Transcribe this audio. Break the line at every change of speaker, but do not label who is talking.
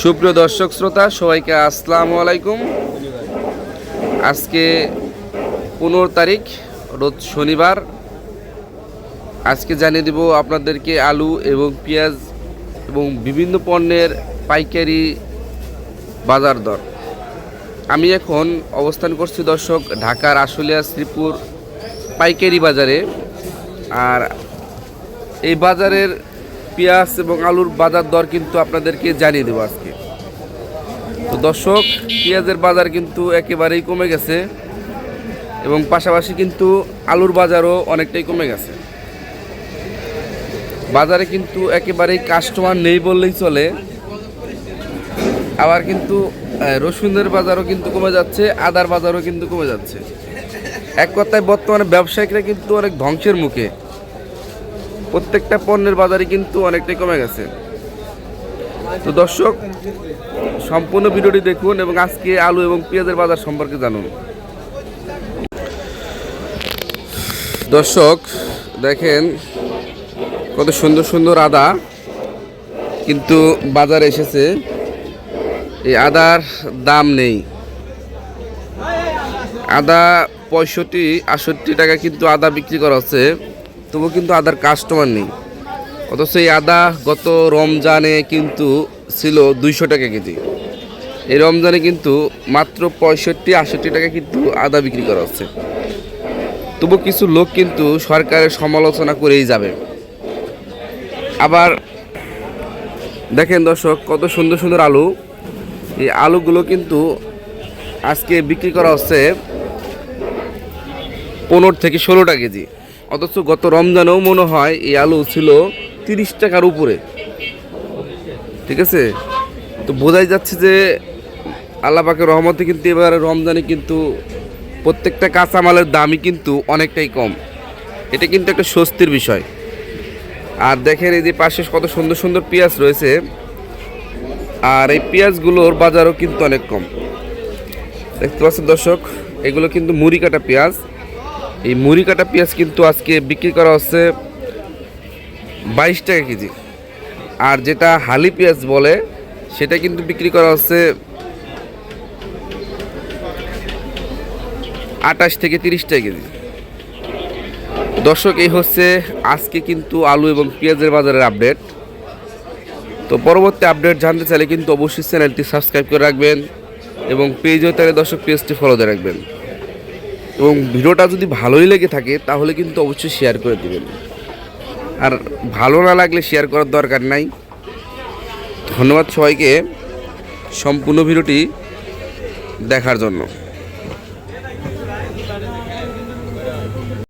সুপ্রিয় দর্শক শ্রোতা সবাইকে আসসালামু আলাইকুম। আজকে 15 তারিখ রোজ শনিবার। আজকে জানিয়ে দেব আপনাদেরকে আলু এবং পেঁয়াজ এবং বিভিন্ন পণ্যের পাইকারি বাজার দর। আমি এখন অবস্থান করছি দর্শক ঢাকার আশুলিয়া শ্রীপুর পাইকারি বাজারে। আর এই বাজারের পেঁয়াজ এবং আলুর বাজার দর কিন্তু আপনাদেরকে জানিয়ে দেবো আজকে। তো দর্শক, পেঁয়াজের বাজার কিন্তু একেবারেই কমে গেছে এবং পাশাপাশি কিন্তু আলুর বাজারও অনেকটাই কমে গেছে। বাজারে কিন্তু একেবারেই কাস্টমার নেই বললেই চলে। আবার কিন্তু রসুনের বাজারও কিন্তু কমে যাচ্ছে, আদার বাজারও কিন্তু কমে যাচ্ছে। এক কথায় বর্তমানে ব্যবসায়িকরা কিন্তু অনেক ধ্বংসের মুখে। প্রত্যেকটা পণ্যের বাজারে কিন্তু অনেকটাই কমে গেছে। তো দর্শক, সম্পূর্ণ ভিডিওটি দেখুন এবং আজকে আলু এবং পেঁয়াজের বাজার সম্পর্কে জানুন। দর্শক দেখেন কত সুন্দর সুন্দর আদা কিন্তু বাজারে এসেছে। এই আদার দাম নেই। আদা 65-68 টাকা কিন্তু আদা বিক্রি করা হচ্ছে, তবু কিন্তু আদার কাস্টমার নেই। অথচ এই আদা গত রমজানে কিন্তু ছিল 200 টাকা কেজি। এই রমজানে কিন্তু মাত্র 65-68 টাকা কিন্তু আদা বিক্রি করা হচ্ছে। তবু কিছু লোক কিন্তু সরকারের সমালোচনা করেই যাবে। আবার দেখেন দর্শক কত সুন্দর সুন্দর আলু। এই আলুগুলো কিন্তু আজকে বিক্রি করা হচ্ছে 15-16 টাকা কেজি। অথচ গত রমজানেও মনে হয় এই আলু ছিল 30 টাকার উপরে। ঠিক আছে, তো বোঝাই যাচ্ছে যে আল্লাহ পাকের রহমতে কিন্তু এবার রমজানে কিন্তু প্রত্যেকটা কাঁচামালের দামই কিন্তু অনেকটাই কম। এটা কিন্তু একটা স্বস্তির বিষয়। আর দেখেন এই যে পাশে কত সুন্দর সুন্দর পেঁয়াজ রয়েছে। আর এই পেঁয়াজগুলোর বাজারও কিন্তু অনেক কম। দেখতে পাচ্ছেন দর্শক, এগুলো কিন্তু মুড়ি কাটা পেঁয়াজ। এই মুড়ি কাটা পেঁয়াজ কিন্তু আজকে বিক্রি করা হচ্ছে 22 টাকা কেজি। আর যেটা হালি পেঁয়াজ বলে সেটা কিন্তু বিক্রি করা হচ্ছে 28-30 টাকা কেজি। দর্শক, এই হচ্ছে আজকে কিন্তু আলু এবং পেঁয়াজের বাজারের আপডেট। তো পরবর্তী আপডেট জানতে চাইলে কিন্তু অবশ্যই চ্যানেলটি সাবস্ক্রাইব করে রাখবেন এবং পেজও তাহলে দর্শক পেজটি ফলো দিয়ে রাখবেন। এবং ভিডিওটা যদি ভালোই লেগে থাকে তাহলে কিন্তু অবশ্যই শেয়ার করে দিবেন। আর ভালো না লাগলে শেয়ার করার দরকার নাই। ধন্যবাদ সবাইকে সম্পূর্ণ ভিডিওটি দেখার জন্য।